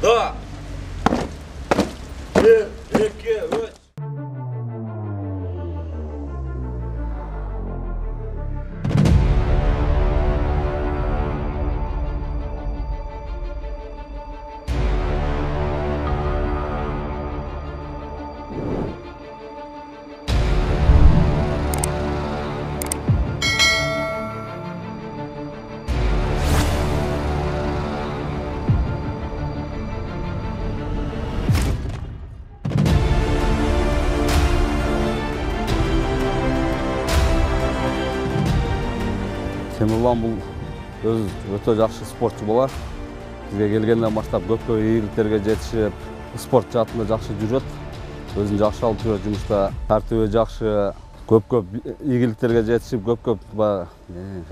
Да. 1, 2, 3. Темірлан бұл өз өте жақсы спортшы болар. Бізге келгенден баштап көп игіліктерге жетішіп, спорт жаатында жақсы жүрөт. Өзін жақсы алып жүрөт, жұмышта тәртібі жақсы, көп игіліктерге жетішіп, көп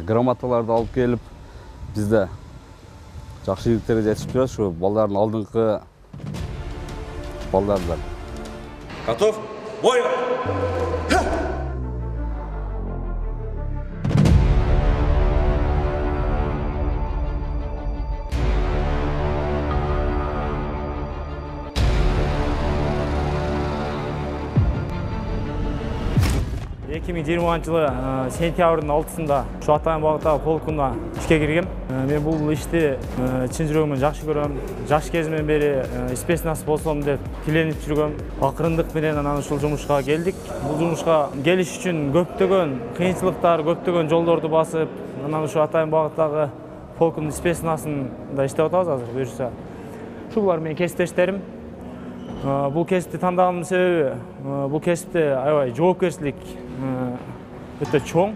грамоталарды алып келіп, бізде жақсы игіліктерге жетішіп жүрөт. Шу балдардың алдыңғы балдардан. Готов? Бой! 2020 жылы сентябрдың 6-сында Атайын бағыттағы полкына ішке кіргем. Мен бұл ішті чын жүрегіммен жақсы көрем. Жаш кезімнен бері спецназ болсам деп тіленіп жүргем. Ақырындық менен ушул жұмышқа келдік. Бұл жұмышқа келіш үшін көптөгөн кыйынчылыктар, көптөгөн жолдорду басып, Атайын бағыттағы полкунун спецназында иштеп атабыз азыр буюрса. Ушулар менин кесиптештерим. Бұл кесіпті таңдағанымның себебі, бұл кесіпті аябай жоопкерчилик өтө чоң.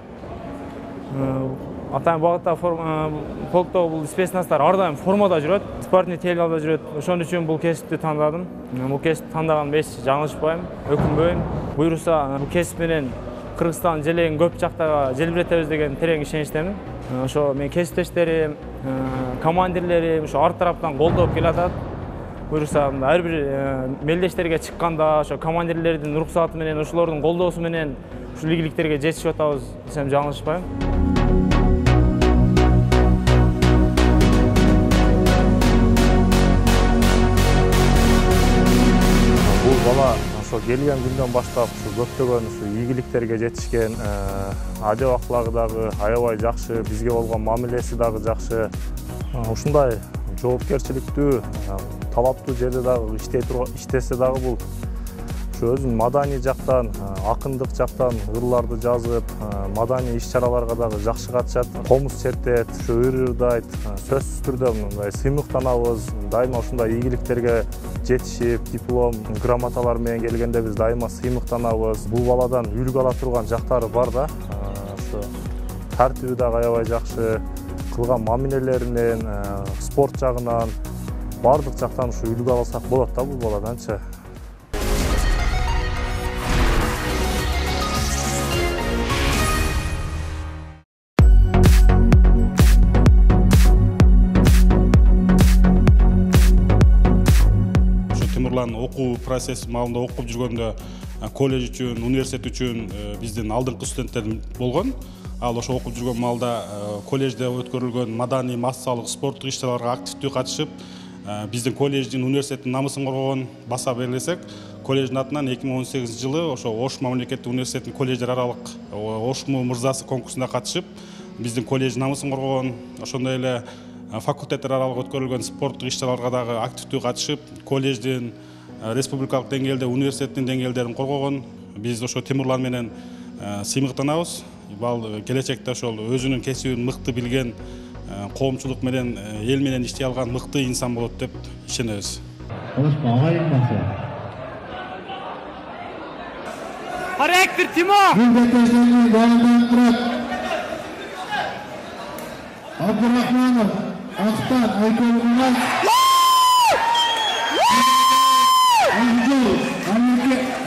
Атайын бағыттағы полктогу бұл спецназдар ар дайым формада жүрөт, спортный техникада жүрөт. Ошон үчүн бұл кесипти тандадым. Бұл кесипти тандаган эч жаңылышпайм, өкүнбөйм. Буюрса, бұл кесип менен Кыргызстан желегин көп жактага желбиретебиз деген терең ишеничтемин. Ошо мен кесиптештерим, командирлерим ошо ар тараптан колдоп келатат. Буюрса, ар бир мелдештерге чыкканда, ошо командирлердин уруксаты менен, ошолордун колдоосу менен ушул ийгиликтерге жетишип атабыз десем жаңылышпайм. Бул бала ошо келген күндөн баштап көптөгөн ийгиликтерге жетишкен, адеп аклагы дагы аябай жакшы, бизге болгон мамилеси дагы жакшы. Ушундай жоопкерчиликтүү, талаптуу жерде дагы иштесе дагы бул өзүнүн маданий жактан, акындык жактан ырларды жазып, маданий иш-чараларга дагы жакшы катышат, комуз чертет, ырдайт. Сөзсүз түрдө мындай сыймыктанабыз, дайыма ушундай ийгиликтерге жетишип, диплом, грамоталар менен келгенде биз дайыма сыймыктанабыз. Бул баладан үлгү ала турган жактары бар да. Ушу тартиби дагы аябай жакшы, кылган мамилелеринен, спорт жагынан, бардык жактан ушу үлгү алсак болот да бул баладанчы. Темірлан окуу процесси маалында окуп жүргөндө колледж үчүн, университет үчүн биздин алдыңкы студенттер болгон. Ал ошо окуп жүргөн маалда колледжде өткөрүлгөн маданий, массалык, спорттук иш-чараларга активдүү катышып, биздин колледждин, университеттин намысын коргогон баса белгилесек, колледждин атынан 2018 жылы ошо Ош мамлекеттик университетинин колледждер аралык Ошму мырзасы конкурсуна катышып, биздин колледждин намысын коргогон, ошондой эле факультеттер аралык өткөрүлгөн спорттук иш-чараларга дагы активдүү катышып, колледждин республикалык деңгээлде, университеттин деңгээлдерин коргогон. Биз ошо Темирлан менен сыймыктанабыз. Бал келечекте ошол өзүнүн кесибин мыкты билген, коомчулук менен, эл менен иштей алган мыкты инсан болот деп ишенебиз. Характер Тимо! Абдурахманов, Ахтан, Айкелгунан.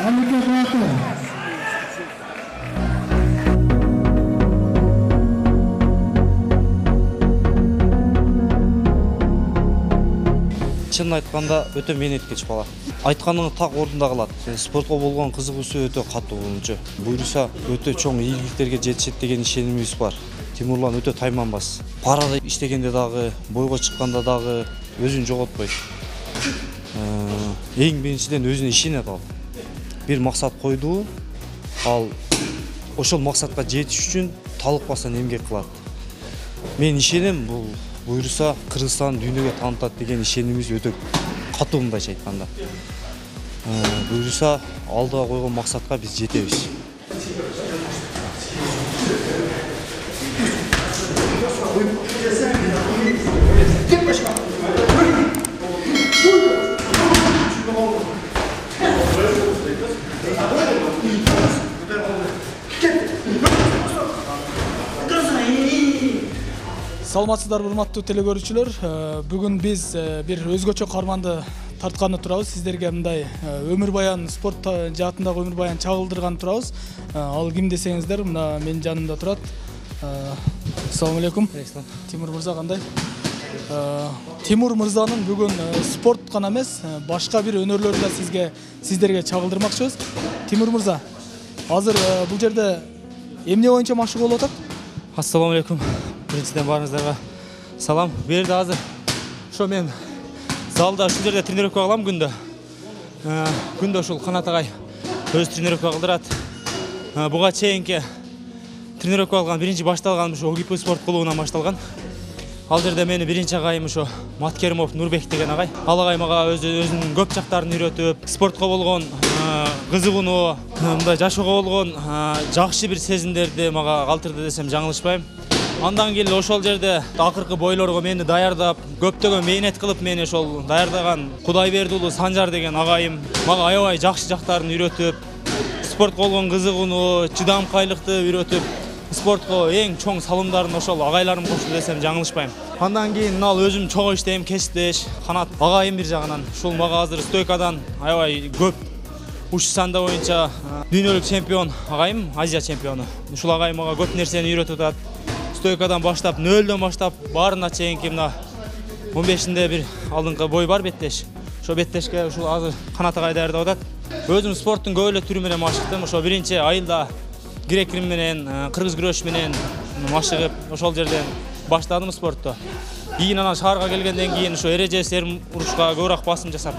Амике Батыр. Чын айтканда өтө менеткеч бала. Айтканын так ордунда калат. Спортко болгон кызыгуусу өтө катуу болчу. Буйруса өтө чоң ийгиликтерге жетишет деген ишенимибиз бар. Темирлан өтө тайманбас. Парада иштегенде дагы, бойго чыкканда дагы өзүн жоготпойт. Эң биринчиден өзүнө ишенет ал. Бир максат койду, ал ошол максатка жетиш үчүн талыкпастан эмгек кылат. Мен ишенем, бул буйруса Кыргызстан дүйнөгө таанытат деген ишенимибиз өтө катуу, мындайча айтканда. Буйруса алдыга койгон максатка биз жетебиз. Саламатсыздарбы, урматтуу телекөрүүчүлөр. Бүгүн биз бир өзгөчө карманды тартканы турабыз. Сиздерге мындай өмүр баян, спорт жаатындагы өмүр баян чагылдырганы турабыз. Ал ким десеңиздер, мына менин жанымда турат. Ассаламу алейкум. Тимур мырза кандай? Тимур мырзанын бүгүн спорт гана эмес, башка бир өнөрлөрүн да сиздерге чагылдырмакчыбыз. Тимур мырза, азыр бул жерде эмне боюнча машык болуп атат? Ассаламу алейкум. Биринчиден баарыңыздарга салам. Бу жерде азыр ошо мен залда ушул жерде тренировка кылам күндө. Күндө ушул Канат агай өз тренировка кылдырат. Буга чейинки тренировка алган биринчи башталган ошо ОГИП спорт клубунан башталган. Ал жерде мени биринчи агайым ошо Маткеримов Нурбек деген агай. Ал агай мага өзүнүн көп жактарын үйрөтүп, спортко болгон кызыгууну, мындай жашоого болгон жакшы бир сезимдерди мага калтырды десем жаңылышпайм. Андан кийин ошол жерде акыркы бойлорго мени даярдап, көптөгөн мээнет кылып мени ошол даярдаган Кудайберди уулу Санжар деген агайым мага аябай жакшы жактарын үйрөтүп, спортко болгон кызыгууну, чыдамкайлыкты үйрөтүп, спортко эң чоң салымдарын ошол агайларым кошду десем жаңылышпайм. Андан кийин ал өзүм чогуу иштейм, кесиптеш, Канат агайым бир жагынан. Ушул мага азыр стойкадан аябай көп уш санда боюнча дүйнөлүк чемпион агайым, Азия чемпиону. Ушул агайым мага көп нерсени үйрөтүп атат. Стойкадан баштап, нөлдөн баштап, баарына чейинки мына 15-нде бир алдыңкы бой бар беттеш. Ошо беттешке ушул азыр Канат агай даярдап атат. Өзүм спорттун көп эле түрү менен машыктым. Ошо биринчи айылда грек-рим менен, кыргыз күрөш менен машыгып, ошол жерден баштадым спортту. Кийин анан шаарга келгенден кийин ошо эрежес урушка көбүрөөк басым жасап,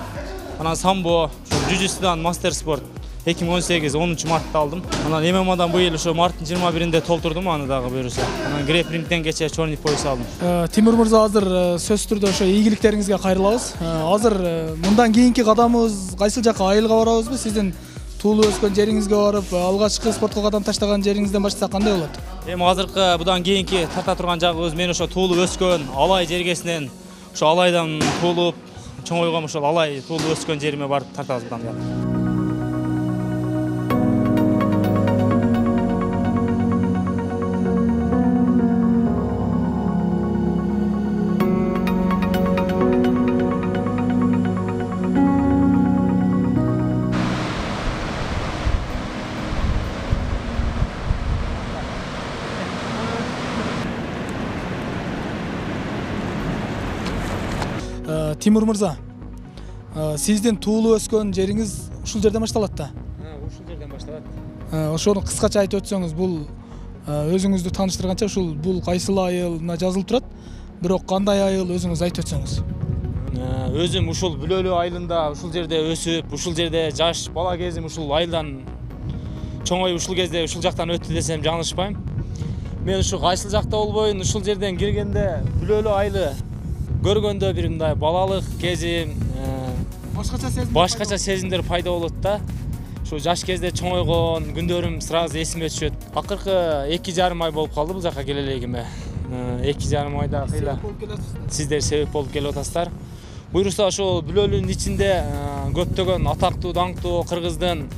анан самбо, жүжүстан мастер спорт 2018 10 мартта алдым. Анан ММАдан бу ел ошо марттын 21-нде толтурдум аны дагы буюрса. Анан грек-рингден кече чорный пояс алдым. Тимур мырза, азыр сөзсүз түрдө ошо ийгиликтериңизге кайрылабыз. Азыр мындан кийинки кадамыбыз кайсыл жакка, айылга барабызбы? Сиздин туулуп өскөн жериңизге барып, алгачкы спортко кадам таштаган жериңизден баштасак кандай болот? Эми азыркы будан кийинки тарта турган жагыбыз мен ошо туулуп өскөн Алай жергесинен, ошо Алайдан туулуп чоңойгом, ошол Алай туулуп өскөн жериме барып тартабыз будан бери. Тимур мырза, сиздин туулуп өскөн жериңиз ушул жерден башталат да? Ушул жерден башталат. Ошону кыскача айтып өтсөңүз, бул өзүңүздү тааныштырганча ушул бул кайсыл айылына жазылып турат, бирок кандай айыл өзүңүз айтып өтсөңүз. Өзүм ушул Бүлөлүү айылында ушул жерде өсүп, ушул жерде жаш бала кезим ушул айылдан чоңоюп, ушул кезде ушул жактан өттү десем жаңылышпайм. Мен ушул кайсыл жакта болбойн, ушул жерден киргенде Бүлөлүү айылы көргөндө бир мындай балалык кезим, башкача сезимдер пайда болот да. Ушул жаш кезде чоңойгон күндөрүм сразу эсиме түшөт. Акыркы 2,5 ай болуп калды бул жакка келе элегиме. 2,5 айда кыйла сиздер себеп болуп келип атасыздар. Буйруса ошол Бүлөлүүнүн ичинде көптөгөн атактуу, даңктуу кыргыздын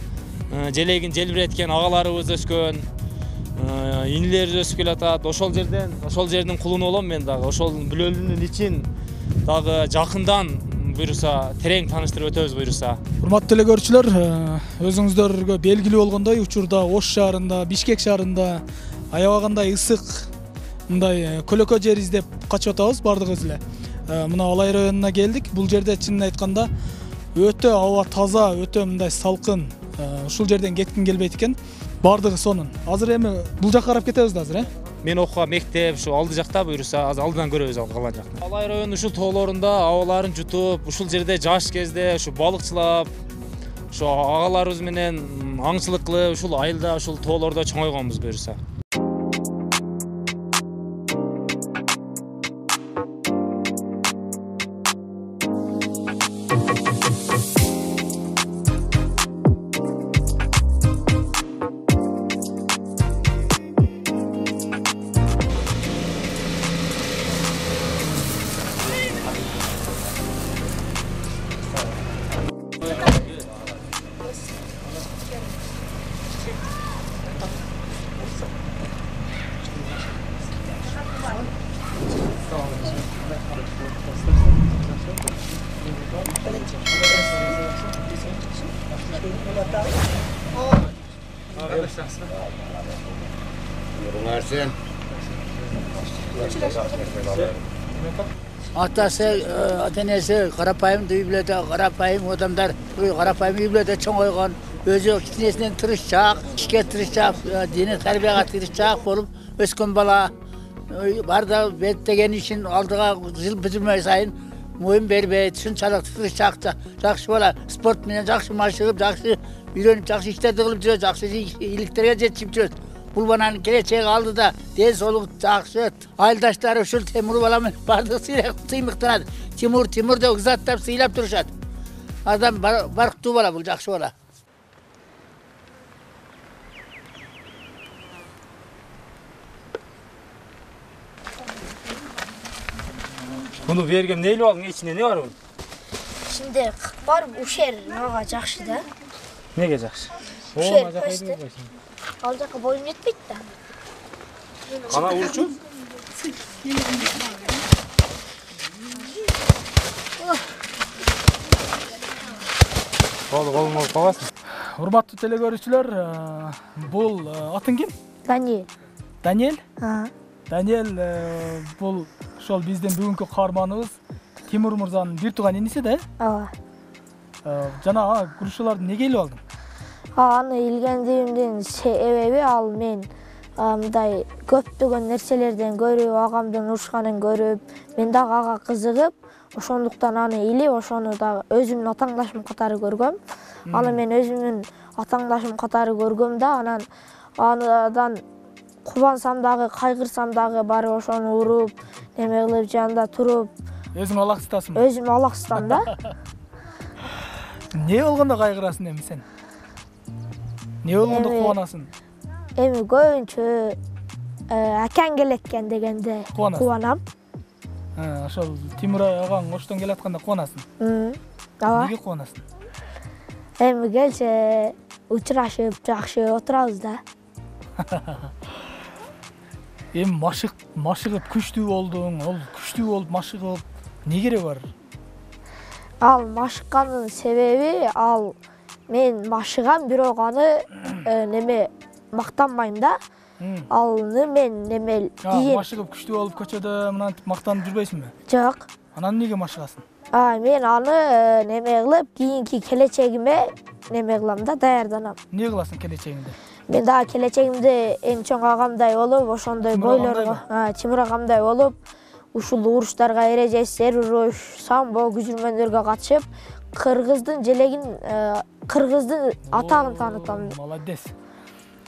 желегин желбиреткен агаларыбыз өскөн, инилерибиз өсүп келатат. Ошол жердин кулуну болом мен дагы. Ошол Бүлөлүүнүн ичин дагы жакындан буйруса терең тааныштырып өтөбүз буйруса. Урматтуу телекөрүүчүлөр, өзүңүздөргө белгилүү болгондой, учурда Ош шаарында, Бишкек шаарында аябагандай ысык мындай көлөкө жер издеп качып атабыз бардыгыбыз эле. Мына Алай районуна келдик. Бул жерде чынын айтканда өтө аба таза, өтө мындай салкын. Ушул жерден кетким келбейт экен. Бардыгы сонун. Азыр эми бул жакка карап кетебиз да азыр, мен окуган мектеп ушу алды жакта буюрса азыр алдынан көрөбүз ал калган жакты. Алай районунун ушул тоолорунда абаларын жутуп, ушул жерде жаш кезде ушу балыкчылап, ушу агаларыбыз менен аңчылык кылып, ушул айылда, ушул тоолордо чоңойгонбуз буюрса. Atası, atenesi, Karapayım düğümlede, Karapayım adamlar, Karapayım düğümlede çoğuygan, özü kitinesinden tırışacak, işe tırışacak, dini terbiyeye tırışacak olup, öskün bala, var da bettegen için aldığa zil bitirmeyi sayın, muhim berbe, şunçalık tırışacak da, жақсы bala, sport menen жақсы maşığıp, жақсы үйрөнүп, жақсы işler kılıp жүрөт, жақсы iyiliklerge жетişip жүрөt. Бұл бананын келечеги алды да, ден соолугу жакшы. Айылдаштары ушул Темур баламын бардыгы сыймыктанат. Тимур деп ызаттап сыйлап турушат. Адам барктуу бала, бул жакшы бала. Bunu bergem neyle aldın? İçinde ne var bunun? İçinde var uşer, naga jakşı da. Nege jakşı? Uşer, köşte. Alacakka boyun yetmeydi de. Kana uçu? Kolum olup kalасың. Урматтуу телекөрүүчүлөр, бул атын ким? Даниэль. Даниэль? Даниэль бул ошол биздин бүгүнкү каарманыбыз Тимур мырзанын бир тууган иниси да? Ооба. Жана күрөшчүлөрдү неге илип алдың? Аны илгендигимдин себеби ал мен мындай көптөгөн нерселерден көрүп, агамдын урушканын көрүп, мен дагы ага кызыгып, ошондуктан аны илип, ошону дагы өзүмдүн атааңдашым катары көргөм. Аны мен өзүмдүн атааңдашым катары көргөм да, анан аныдан кубансам дагы, кайгырсам дагы барып ошону уруп, неме кылып жанында туруп, өзүң алаксытасың? Өзүм алаксытам да. Не болгондо кайгырасың эми сен? Не болгондо кубанасың? Эми көбүнчө акаң келет экен дегенде кубанам. Ошол Тимур агаң оштон келатканда кубанасың? Ооба. Неге кубанасың? Эми келсе учурашып, жакшы отурабыз да. Эми машыгып күчтүү болдуң, ол күчтүү болуп машыгып, не кереги бар? Ал машыккандын себеби ал мен машыгам, бирок аны неме мактанбайм да. Алны мен неме кийин машыгып күчтүү болуп көчөдө мынантип мактанып жүрбөйсүңбү? Жок. Анан эмнеге машыгасың? Мен аны неме кылып, кийинки келечегиме неме кылам да, даярданам. Эмне кыласың келечегиңде? Мен дагы келечегимде эң чоң агамдай болуп, ошондой бойлорго, Тимур агамдай болуп, ушул уруштарга эрежесер уруш, самбо күзүрмөндөргө катышып, кыргыздын желегин, кыргыздын атагын таанытам. Молодец.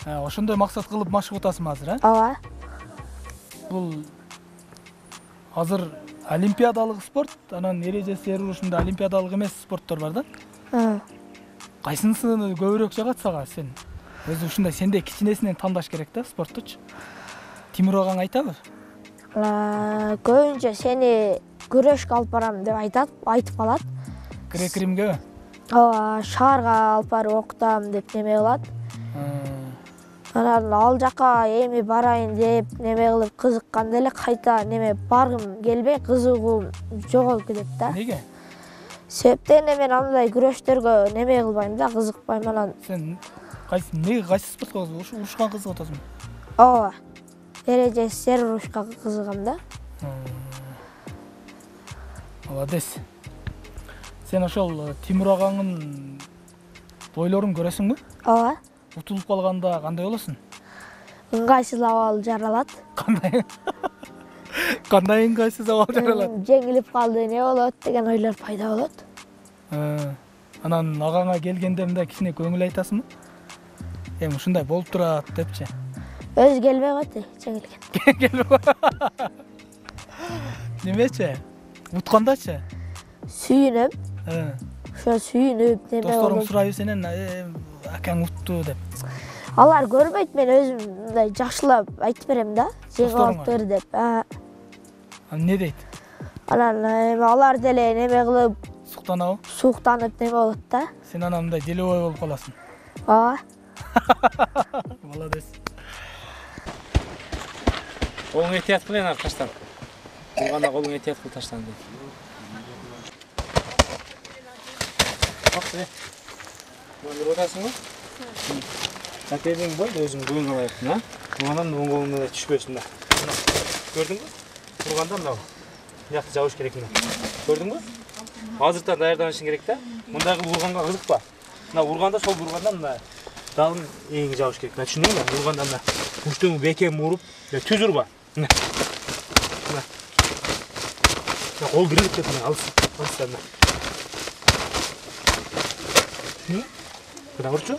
Ошондой максат кылып машыгып атасың азыр, а? Ооба. Бул азыр олимпиадалык спорт, анан эрежесер урушунда олимпиадалык эмес спорттор бар да? Кайсынысы көбүрөөк жагат сага сен? Өзү ушундай сенде кичинесинен тандаш керек да спорттучу. Тимур агаң айтабы? Көбүнчө сени күрөшкө алып барам деп айтып калат. Грек-римге? Ооба, шаарга алып барып окутам деп неме кылат. Анан ал жака эми барайын деп неме кылып кызыкканда эле кайта неме баргым келбей, кызыгуум жоголуп кетет да. Неге? Себептен мен андай күрөштөргө неме кылбайм да, кызыкпайм анан. Сен кайсы спортко урушкан кызыгып атасың? Ооба. Эрежесер урушка кызыгам да. Молодец. Сен ошол Тимур агаңдын бойлорун көрөсүңбү? Ооба. Утулуп калганда кандай болосуң? ыңгайсыз абал жаралат. Кандай ыңгайсыз абал жаралат? Жеңилип калды, эмне болот деген ойлор пайда болот. Анан агаңа келгенде мындай кичине көңүл айтасыңбы? Эми ушундай болуп турат депчи. Өзү келбей койду, жеңилген. Келбей. Немечи? Уткандачы? Сүйүнүп. Ошо сүйүнүп неме болуп. Досторуң сурайбы сенен, акаң утту деп. Алар көрбөйт, мен өзүм мындай жакшылап айтып берем да, жеңип алыптыр деп. Не дейт? Анан алар деле неме кылып, суктанабы? Суктанып неме болот да. Сен анан мындай делебой болуп каласың. Ооба. Молодец. Колуң этият кыл ар таштан. Булганда колуң этият кыл таштан дейт. Баксы. Мындай отасыңбы? Сакебиң бой, өзүң көңүл алайыктын, а? Мындан оң колуңда да түшпөсүн да. Көрдүңбү? Турганда мынау. Мыякты жабыш керек мына. Көрдүңбү? Азыртан даярданышың керек да. Мындай кылып урганга кызыкпа. Мына урганда, сол урганда мына далын эң жабыш керек. Мына түшүндүңбү? Урганда мына уштуң бекем уруп, түз урба. Мына. Кол кирип кетти, алыс. Мына урчу.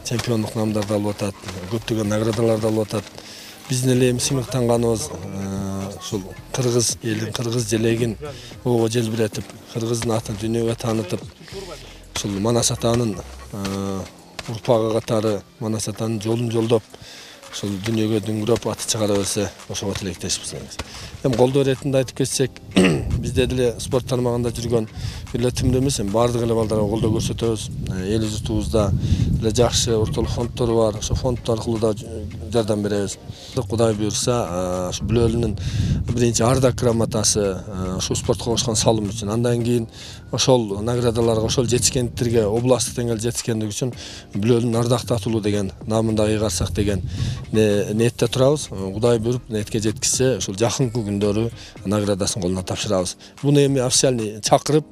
Чемпиондук намдарды алып атат, көптөгөн наградаларды алып атат. Биздин эле сыймыктанганыбыз ушул кыргыз элдин кыргыз желегин ого желбиретип, кыргыздын атын дүйнөгө таанытып, ушул Манас атанын урпагы катары Манас атанын жолун жолдоп, ушул дүйнөгө дүңгүрөп аты чыгара берсе, ошого тилектешпиз. Эми колдоо иретинде айтып кетсек, бизде деле спорт тармагында жүргөн бир эле тимде эмес, баардык эле балдарга колдоо көрсөтөбүз. Эл журтубузда эле жакшы ортолук фонддор бар, ошо фонд аркылуу да жардам беребиз. Кудай буйрса, ушу Бүлөлүнүн биринчи ардак грамотасы ушу спортко кошкон салым үчүн. Андан кийин ошол наградаларга, ошол жетишкендиктерге областтык деңгээлде жетишкендик үчүн Бүлөлүнүн ардактатуулу деген намында ыйгарсак деген ниетте турабыз. Кудай буйруп ниетке жеткизсе, ушул жакынкы күндөрү наградасын колуна тапшырабыз. Буну эми официальный чакырып,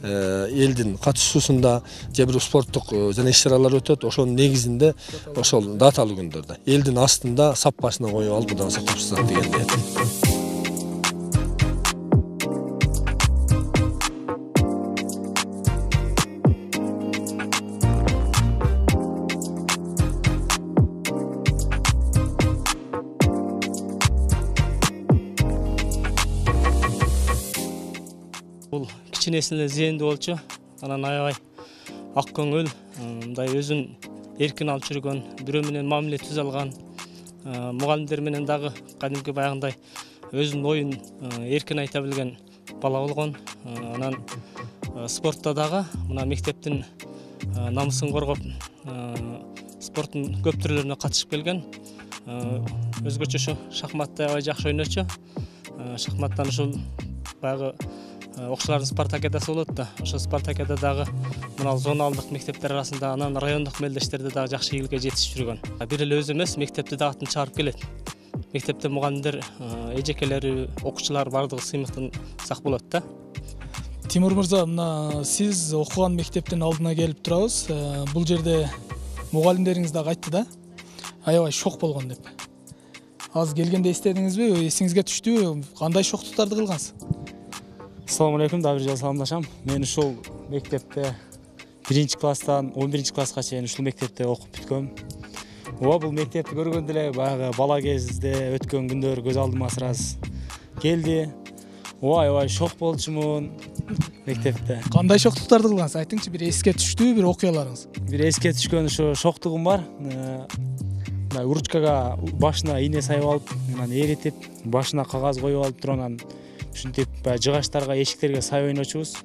элдин катышуусунда же бир спорттук жана иш-чаралар өтөт. Ошонун негизинде ошол даталуу күндөрдө элдин астында сап башына коюп алып будан тапшырсак деген ниет. Бул кичинесинде зээндүү болчу. Анан аябай ак көңүл, мындай өзүн эркин алып жүргөн, бирөө менен мамиле түзө алган, мугалимдер менен дагы кадимки баягындай өзүнүн оюн эркин айта билген бала болгон. Анан спортто дагы мына мектептин намысын коргоп, спорттун көп түрлөрүнө катышып келген. Өзгөчө ошо шахматты аябай жакшы ойночу. Шахматтан ушул баягы окуучулардын спартакиадасы болот да. Ошо спартакиададагы мына зоналдык мектептер арасында, анан райондук мелдештерде дагы жакшы ийгиликке жетишип жүргөн. Бир эле өзү эмес, мектепти да атын чыгарып келет. Мектепте мугалимдер, эжекелери, окуучулар бардыгы сыймыктын сак болот да. Тимур мырза, мына сиз окуган мектептин алдына келип турабыз. Бул жерде мугалимдериңиз дагы айтты да, аябай шок болгон деп. Азыр келгенде эстедиңизби, эсиңизге түштүбү? Кандай шоктуктарды кылгансыз? Assalamu alaikum, да, бир жолу саламдашам. Мен ушул мектепте 1-класстан 11-класска чейин ушул мектепте окуп бүткөм. Ооба, бул мектепти көргөндө эле баягы бала кезде өткөн күндөр көз алдыма сразу келди. Ооба, аябай шок болчумун мектепте. Кандай шоктуктарды кылгансыз? Айтыңчы, бир эске түштүбү бир окуяларыңыз? Бир эске түшкөн ошо шоктугум бар. Мына ручкага башына ийне сайып алып, анан эритип, башына кагаз коюп алып туруп, анан ушинтип жыгачтарга, эшиктерге сай ойночубуз.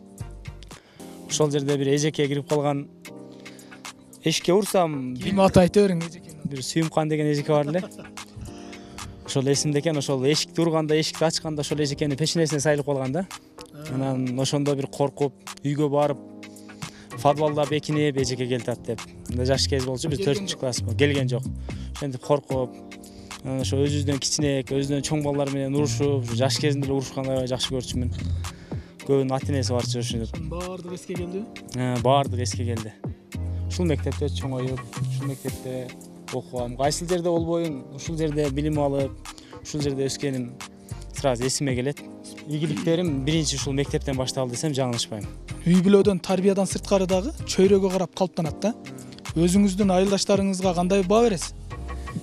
Ошол жерде бир эжекке кирип калган. Эшикке урсам, ким аты айта бериң эжекени? Бир Сүйүмкан деген эжеке бар эле. Ошол эсимде экен, ошол эшикти урганда, эшикти ачканда ошол эжекени пешенесине сайылып калган да. Анан ошондо бир коркуп, үйгө барып, футболдо бекинип эжеке келтат деп. Мындай жаш кез болчу, биз 4-класс келген жок. Ошентип коркуп, ошо өзүбүздөн кичинек, өзүнөн чоң балдар менен урушуп, жаш кезинде эле урушканды аябай жакшы көрчүмүн. Көбүнүн ата-энеси барчу ошентип. Баардык эске келдиби? Баардык эске келди. Ушул мектепте чоңоюп, ушул мектепте окугам. Кайсыл жерде болбойм, ушул жерде билим алып, ушул жерде өскөнүм сразу эсиме келет. Ийгиликтерим биринчи ушул мектептен башталды десем жаңылышпайм. Үй бүлөдөн, тарбиядан сырткары дагы чөйрөгө карап калыптанат да. Өзүңүздүн айылдаштарыңызга кандай баа бересиз?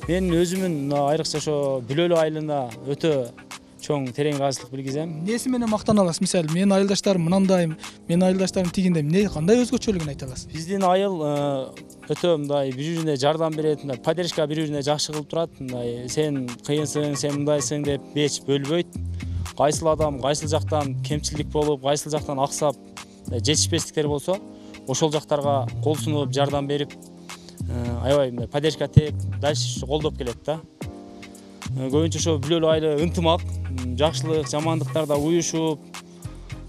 Мен өзүмүн айрыкча ошо бүлөлүү айылына өтө чоң терең ыраазычылык билгизем. Эмнеси менен мактана аласыз? Мисалы, менин айылдаштарым мынандай, менин айылдаштарым тигиндей. Эмне, кандай өзгөчөлүгүн айта аласыз? Биздин айыл өтө мындай бири-бирине жардам берет, мындай поддержка бири-бирине жакшы кылып турат. Мындай сен кыйынсың, сен мындайсың деп эч бөлбөйт. Кайсыл адам кайсыл жактан кемчилдик болуп, кайсыл жактан аксап, жетишпестиктер болсо, ошол жактарга кол сунуп, жардам берип, аябай мындай поддержка тээп, дальше колдоп келет да. Көбүнчө ошо бүлөлүү айыл ынтымак, жакшылык, жамандыктарда уюшуп,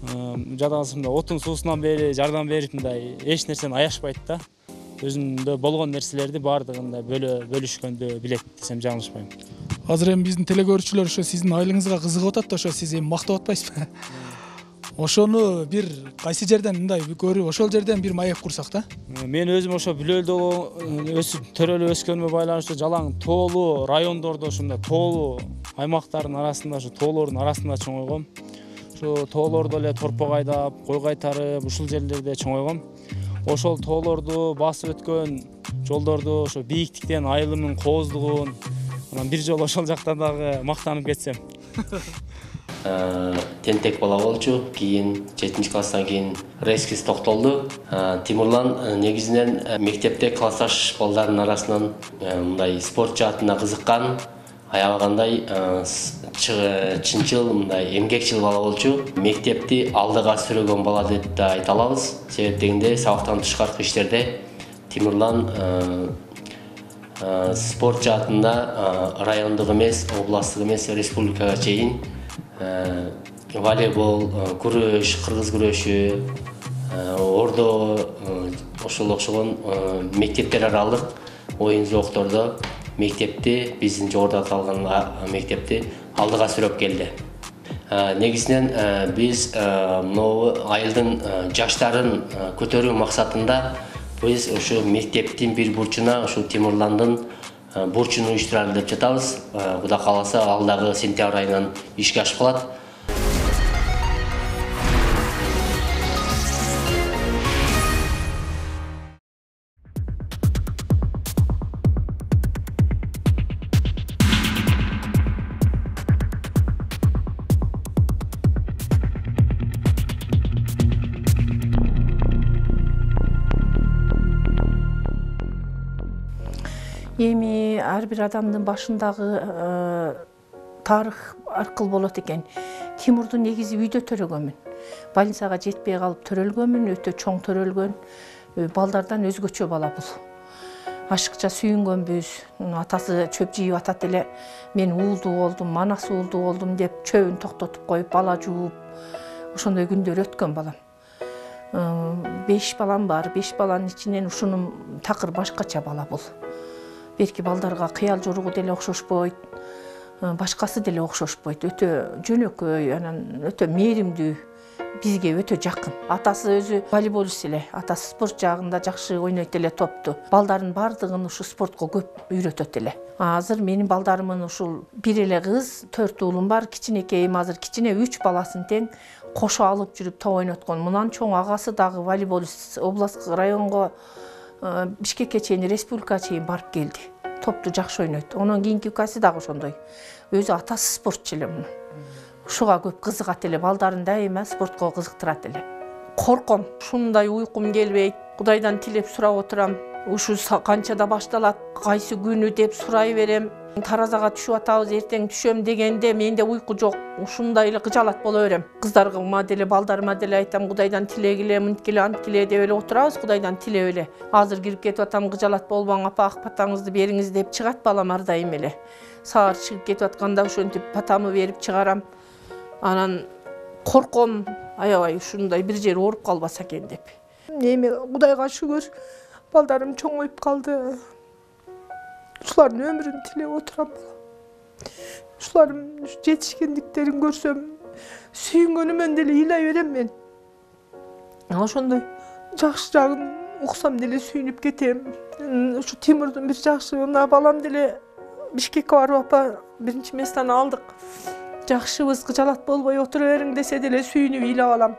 жада калса мындай отун суусунан бери жардам берип, мындай эч нерсени аяшпайт да. Өзүндө болгон нерселерди баардыгын бөлүшкөндү билет десем жаңылышпайм. Азыр эми биздин телекөрүүчүлөр ошо сиздин айылыңызга кызыгып атат да, ошо сиз эми мактап атпайсызбы? Ошону бир кайсы жерден мындай көрүп, ошол жерден бир маек курсак да? Мен өзүм ошо бүлөлдө өсүп, төрөлүп өскөнүмө байланыштуу жалаң тоолуу райондордо, ушундай тоолуу аймактардын арасында, ошо тоолордун арасында чоңойгом. Ошо тоолордо эле торпок айдап, кой кайтарып, ушул жерлерде чоңойгом. Ошол тоолорду басып өткөн жолдорду, ошо бийиктиктен айылымдын кооздугун, анан бир жолу ошол жактан дагы мактанып кетсем. Тентек бала болчу, кийин 7-класстан кийин резкиз токтолду. Тимурлан негизинен мектепте классташ балдардын арасынан мындай спорт жаатына кызыккан, аябагандай чынчыл, мындай эмгекчил бала болчу. Мектепти алдыга сүрөгөн бала деп да айта алабыз. Себеп дегенде сабактан тышкаркы иштерде Тимурлан спорт жаатында райондук эмес, областтык эмес, республикага чейин волейбол, күрөш, кыргыз күрөшү, ордо, ошол окшогон мектептер аралык оюн зооктордо мектепти, биздин жогоруда аталган мектепти алдыга сүрөп келди. Негизинен биз могу айылдын жаштарын көтөрүү максатында биз ошо мектептин бир бурчуна ошо Тимурландын бурчун уюштуралы деп жатабыз. Кудай кааласа алдагы сентябрь айынан ишке ашып калат. Эми ар бир адамдын башындагы тарых аркылуу болот экен. Тимурду негизи үйдө төрөгөнмүн. Больницага жетпей калып төрөлгөнмүн, өтө чоң төрөлгөн. Балдардан өзгөчө бала бул. Ашыкча сүйүнгөнбүз. Атасы чөп жийип атат эле. Мен уулдуу болдум, манасы уулдуу болдум деп чөбүн токтотуп коюп, бала жууп, ошондой күндөр өткөн балам. 5 балам бар. 5 баланын ичинен ушунун такыр башкача бала бул. Берки балдарга кыял жоругу деле окшошпойт, башкасы деле окшошпойт. Өтө жөнөкөй, анан өтө мээримдүү, бизге өтө жакын. Атасы өзү волейболист эле, атасы спорт жагында жакшы ойнойт эле топту. Балдарын бардыгын ушу спортко көп үйрөтөт эле. Азыр менин балдарымын ушул бир эле кыз, 4 уулум бар, кичинекейим азыр кичине 3 баласын тең кошо алып жүрүп топ ойноткон. Мунан чоң агасы дагы волейболист, областтык районго Бишкекке чейин, республикага чейин барып келди. Топту жакшы ойнойт. Онун кийинки укасы дагы ошондой. Өзү атасы спортчу эле муну. Ушуга көп кызыгат эле, балдарын дайыма спортко кызыктырат эле. Корком, ушундай уйкум келбейт. Кудайдан тилеп сурап отурам. Ушу канчада башталат, кайсы күнү деп сурай берем. Таразага түшүп атабыз, эртең түшөм дегенде менде уйку жок. Ушундай эле кыжалат боло берем. Кыздарыма деле, балдарыма деле айтам, Кудайдан тилегиле, мынткиле, анткиле деп эле отурабыз, Кудайдан тилеп эле. Азыр кирип кетип атам, кыжалат болбоң, апа, ак патаңызды бериңиз деп чыгат балам ар дайым эле. Саар чыгып кетип атканда ошентип патамы берип чыгарам. Анан корком, аябай ушундай бир жери ооруп калбаса экен деп. Эми Кудайга шүгүр, балдарым чоңоюп калды. Ушулардын өмүрүн тилеп отурам. Ушулардын жетишкендиктерин көрсөм, сүйүнгөнүмөн деле ыйлай берем мен. Ошондой жакшы жагын уксам деле сүйүнүп кетем. Ушу Тимурдун бир жакшы мына балам деле Бишкекке барып апа биринчи местаны алдык. Жакшыбыз, кыжалат болбой отура бериң десе деле сүйүнүп ыйлап алам.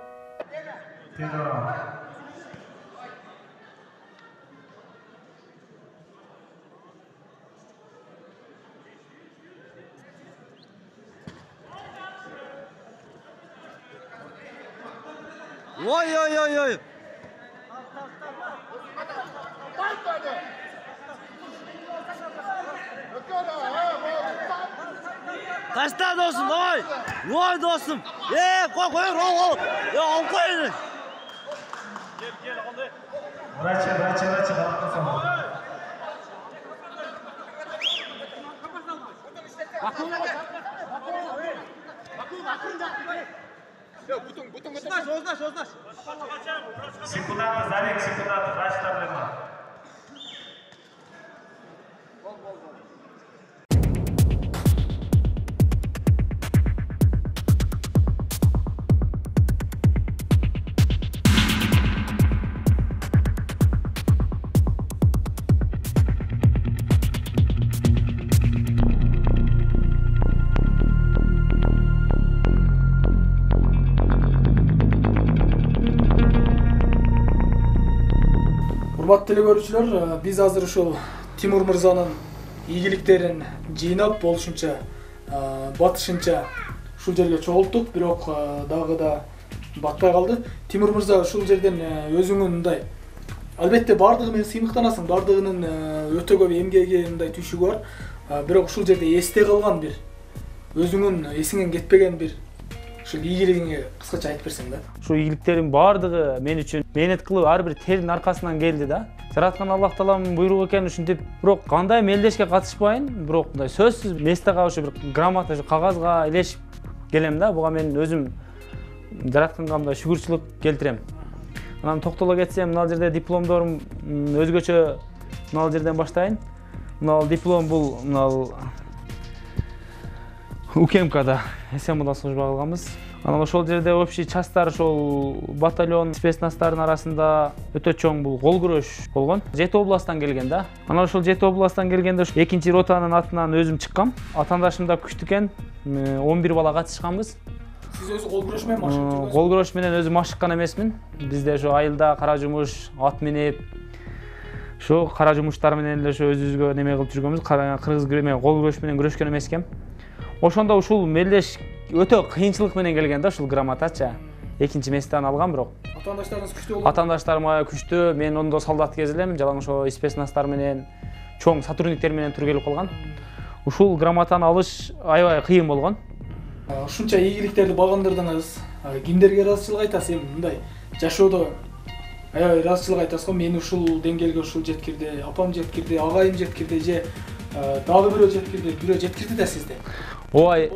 Ой. Taşta dostum, oy dostum. Koy, ol. Ya al koyun. Gel, oldu. Bırakçı, Bakın. Ознаш. Секундаты, Зарек, врачтар. Урматтуу телекөрүүчүлөр, биз азыр ушул Тимур мырзанын ийгиликтерин жыйнап болушунча, батышынча ушул жерге чогулттук, бирок дагы да батпай калды. Тимур мырза ушул жерден өзүңүн мындай, албетте бардыгы менен сыймыктанасың, бардыгынын өтө көп эмгеги мындай түйшүгү бар. Бирок ушул жерде эсте калган бир, өзүңүн эсиңен кетпеген бир ушул ийгилигиңе кыскача айтып берсең да. Ушул ийгиликтердин баардыгы мен үчүн мээнет кылып ар бир тердин аркасынан келди да. Жараткан Аллах Тааланын буйругу экен ушинтип, бирок кандай мелдешке катышпайын, бирок мындай сөзсүз местага ушу бир грамота, кагазга илешип келем да. Буга мен өзүм жаратканга мындай шүгүрчүлүк келтирем. Анан токтоло кетсем, мына жерде дипломдорум өзгөчө мына жерден баштайын. Мына диплом бул УКМКда СМда служба кылганбыз. Анан ошол жерде общий частар, ошол батальон спецнастардын арасында өтө чоң бул кол күрөш болгон. 7 областтан келген да. Анан ошол 7 областтан келгенде 2-чи ротанын атынан өзүм чыккам. Атаандашым да күчтүү экен. 11 бала катышканбыз. Сиз өзү кол күрөш менен машык жүргөнсүз? Кол күрөш менен өзүм машыккан эмесмин. Бизде ошо айылда кара жумуш, ат минип, ошо кара жумуштар менен эле ошо өзүбүзгө неме кылып жүргөнбүз. Кыргыз кол күрөш менен күрөшкөн эмес экем. Ошондо ушул мелдеш өтө кыйынчылык менен келген да, ушул грамотачы. 2-чи местени алгам, бирок атаандаштарыңыз күчтүү болду? Атаандаштарым күчтүү. Мен ондо солдат кез элем, жалаң ошо спецнастар менен, чоң сотрудниктер менен тур келип калган. Ушул грамотаны алыш аябай кыйын болгон. Ушунча ийгиликтерди багындырдыңыз. Кимдерге ыраазычылык айтасыз? Эми мындай жашоодо аябай ыраазычылык айтасыз го. Мени ушул деңгээлге ушул жеткирди, апам жеткирди, агайым жеткирди же дагы бирөө жеткирди, бирөө жеткирди да сизди. Ой,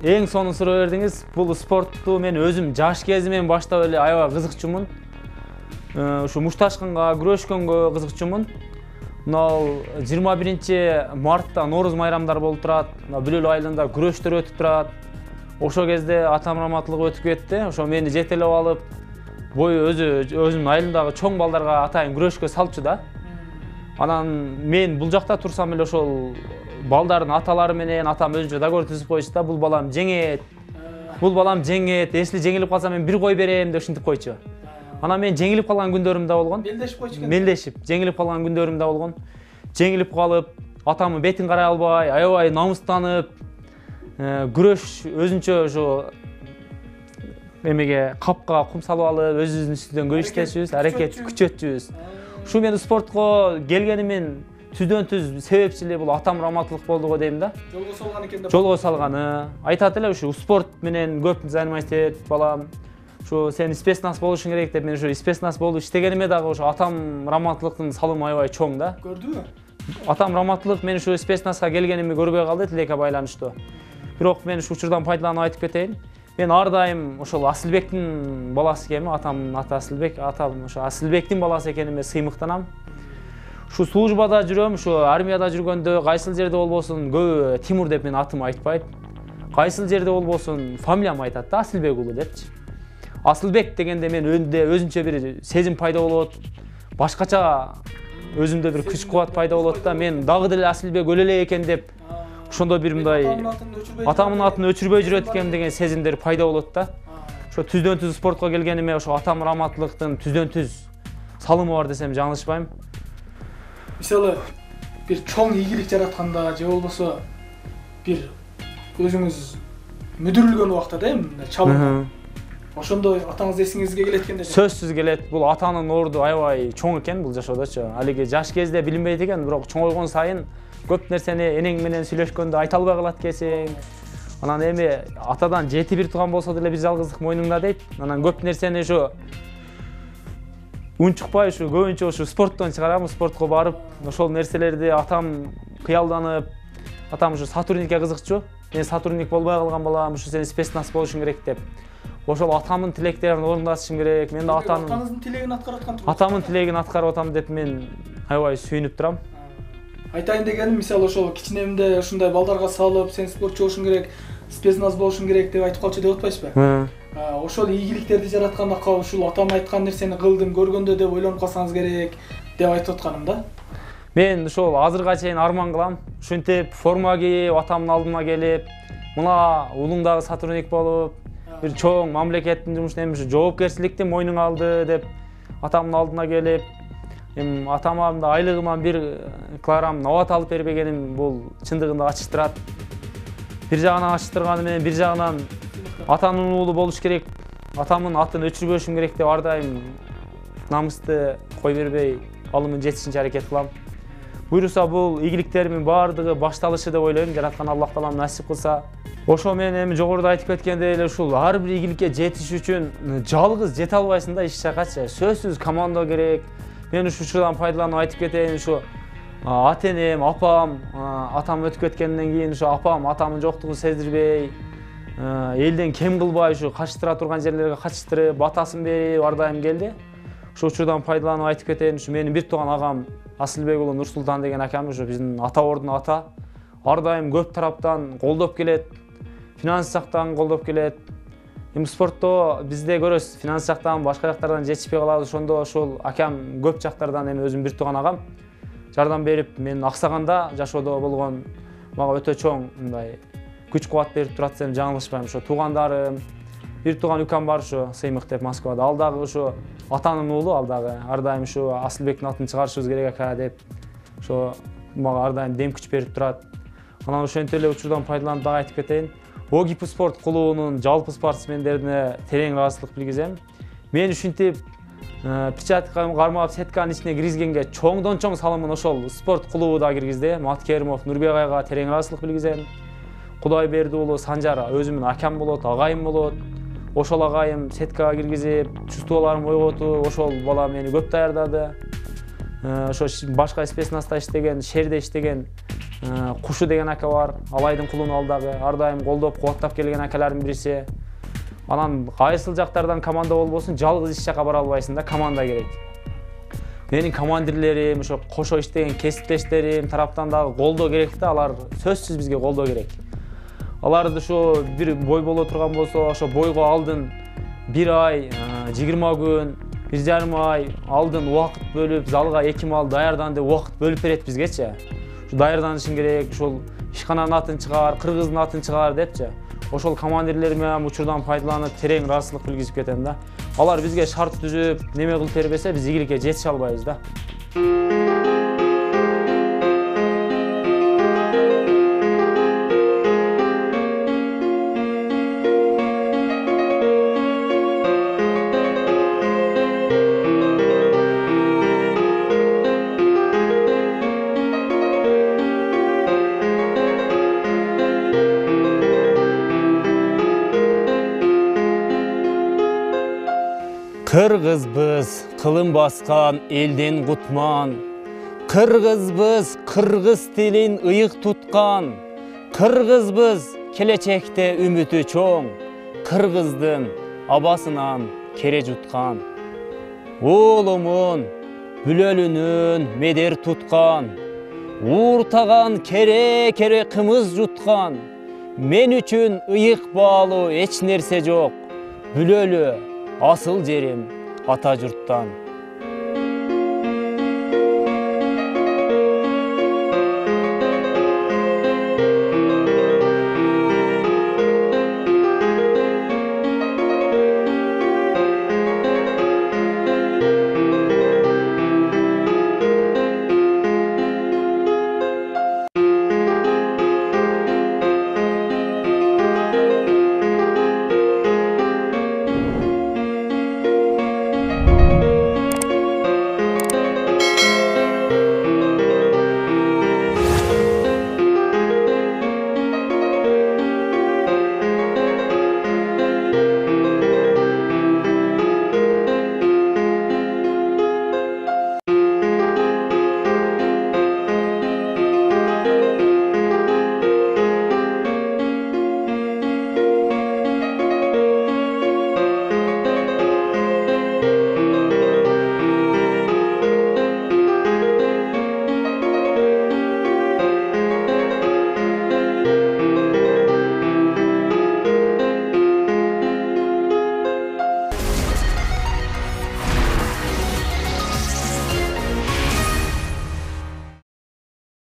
эң сонун суроо бердиңиз. Бул спортту мен өзүм жаш кезимден баштап эле аябай кызыкчумун. Ушу мушташканга, күрөшкөнгө кызыкчумун. Мына 21 мартта Нооруз майрамдар болуп турат. Бүлөл айылында күрөштөр өтүп турат. Ошол кезде атам раматтылыгы өтүп кетти. Ошо мени жетелеп алып, бою өзүнүн айылындагы чоң балдарга атайын күрөшкө салчу да. Анан мен бул жакта турсам эле ошол балдардын аталары менен атам өзүнчө договор түзүп койчу да. Бул балам жеңет. Эсли жеңилип калса мен бир кой берем деп ушинтип койчу. Анан мен жеңилип калган күндөрүм да болгон. Мелдешип койчу экен. Мелдешип, жеңилип калган күндөрүм да болгон. Жеңилип калып, атамдын бетин карай албай, аябай намыстанып, күрөш өзүнчө ошо эмеге капка кум салып алып, өзүбүздүн үстүнөн көрсөтүшүбүз, аракет күчөтүбүз. Ушу мен спортко келгениmin түздөн түз себепчилиги бул атам раматтылык болду го дейм да. Жолго салган экен деп. Жолго салганы. Айтат эле ушу спорт менен көп заниматься эт балам. Ушу сен спецназ болушуң керек деп мен ушу спецназ болуп иштегениме дагы ушу атам раматтылыктын салымы аябай чоң да. Көрдүбү? Атам раматтылык мен ушу спецназга келгенимди көрбөй калды тилекке байланыштуу. Бирок мен ушу учурдан пайдаланып айтып кетейин. Мен ар дайым ошол Асылбектин баласы экенмин, атамдын аты Асылбек, атам ошо Асылбектин баласы экениме сыймыктанам. Ушу службада жүрөм, ушу армияда жүргөндө кайсыл жерде болбосун көбү Тимур деп менин атымды айтпайт. Кайсыл жерде болбосун фамилиямды айтат да, Асылбек уулу депчи. Асылбек дегенде мен өзүнчө бир сезим пайда болот. башкача өзүмдө бир күч кубат пайда болот да. Мен дагы деле Асилбек өлө элек экен деп ошондо бир мындай атамдын атын өчүрбөй жүрөт экенмин деген сезимдер пайда болот да. Ошо түздөн түз спортко келгениме ошо атам раматтылыктын түздөн түз салымы бар десем жаңылышпайм. Мисалы бир чоң ийгилик жаратканда же болбосо бир өзүңүз мүдүрүлгөн убакта да эми чалым. Ошондой атаңыз эсиңизге келет экен деп. Сөзсүз келет. Бул атанын орду аябай чоң экен бул жашоодочу. Алиги жаш кезде билинбейт экен, бирок чоңойгон сайын көп нерсени энең менен сүйлөшкөндө айта албай калат экенсиң. Анан эми атадан жети бир тууган болсо деле бир жалгыздык мойнуңда дейт. Анан көп нерсени ушу унчукпай ушу көбүнчө ушу спорттон чыгарам, спортко барып, ошол нерселерди атам кыялданып, атам ушу сотрудникке кызыкчу. Мен сотрудник болбой калган балам, ушу сен спецназ болушуң керек деп. Ошол атамдын тилектерин орундатышым керек. Мен да атаңыздын тилегин аткарып аткан турсуңуз. Атамдын тилегин аткарып атам деп мен аябай сүйүнүп турам. Айтайын дегеним, мисалы ошол кичинемде ушундай балдарга салып, сен спортчу болушуң керек, спецназ болушуң керек деп айтып калчу деп атпайсызбы? Ошол ийгиликтерди жаратканда ушул атам айткан нерсени кылдым, көргөндө деп ойлонуп калсаңыз керек деп айтып атканым да. Мен ошол азырга чейин арман кылам. Ушинтип форма кийип, атамдын алдына келип, мына улуңдагы сотрудник болуп, бир чоң мамлекеттин жумушун эми ушу жоопкерчиликти мойнуңа алды деп атамдын алдына келип, эми атама айлыгыман бир килограмм абат алып бербегеним бул чындыгында ачыштырат. Бир жагынан ачыштырганы менен бир жагынан атанын уулу болуш керек, атамдын атын өчүрбөшүм керек деп ар дайым намысты кой бербей алымын жетишинче аракет кылам. Буйруса бул ийгиликтеримдин баардыгы башталышы деп ойлойм, жараткан Аллах таалам насип кылса. Ошо мен эми жогоруда айтып кеткендей эле ушул ар бир ийгиликке жетиш үчүн жалгыз жете албайсың да, иш жакачы. Сөзсүз команда керек. Мен ушудан пайдаланып айтып кетейин, ушу ата-энем, апам, атам өтүп кеткенден кийин ушу апам атамдын жоктугун сездирбей, элден кем кылбай ушу качыштыра турган жерлерге качыштырып, батасын берип ар дайым келди. Ушу учурдан пайдаланып айтып кетейин, ушу менин бир тууган агам Асылбек уулу Нурсултан деген акам, ушу биздин ата ордунун ата. Ар дайым көп тараптан колдоп келет, финанс жактан колдоп келет. Эми спортто бизде көрөсүз, финанс жактан башка жактардан жетишпей калабыз. Ошондо ошол акам көп жактардан эми өзүм бир тууган агам жардам берип, мен аксаганда жашоодо болгон мага өтө чоң мындай күч кубат берип турат десем жаңылышпайм. Ошо туугандарым, бир тууган укам бар ушу Сыймык деп Москвада. Ал дагы ушу атанын уулу, ал дагы ар дайым ушу Асылбектин атын чыгарышыбыз керек ака деп ошо мага ар дайым дем күч берип турат. Анан ошентип эле учурдан пайдаланып дагы айтып кетейин. Огип спорт клубунун жалпы спортсмендерине терең ыраазычылык билгизем. Мен ушинтип печатка кармап сетканын ичине киргизгенге чоңдон чоң салымын ошол спорт клубу да киргизди. Маткеримов Нурбек айга терең ыраазычылык билгизем. Кудайберди уулу Санжар өзүмдүн акам болот, агайым болот. Ошол агайым сеткага киргизип, чувстволорумду ойготуп, ошол бала мени көп даярдады. Ошо башка спецназда иштеген, шерде иштеген Кушу деген ака бар. Алайдын кулуну ал дагы ар дайым колдоп, кубаттап келген акалардын бириси. Анан кайсыл жактардан команда болбосун, жалгыз иш жакка бара албайсың да, команда керек. Менин командирлерим, ошо кошо иштеген кесиптештерим тараптан дагы колдоо керек да, алар сөзсүз бизге колдоо керек. Аларды ошо бир бой боло турган болсо, ошо бойго алдын 1 ай, 20 күн, 1,5 ай алдын убакыт бөлүп, залга 2 мал даярдан деп убакыт бөлүп берет бизгечи. Ушу даярданышың керек, ошол ишкананын атын чыгар, кыргыздын атын чыгар депчи. Ошол командирлер менен учурдан пайдаланып терең ыраазычылык билгизип кетем да. Алар бизге шарт түзүп, неме кылып бербесе, биз ийгиликке жетише албайбыз да. Кыргызбыз, кылым баскан элден кутман. Кыргызбыз, кыргыз тилин ыйык туткан. Кыргызбыз, келечекте үмүтү чоң. Кыргыздын абасынан кере жуткан. Оолумун бүлөлүнөн медер туткан. Ууртаган кере кымыз жуткан. Мен үчүн ыйык баалуу эч нерсе жок. Бүлөлү асыл жерим ата журттан.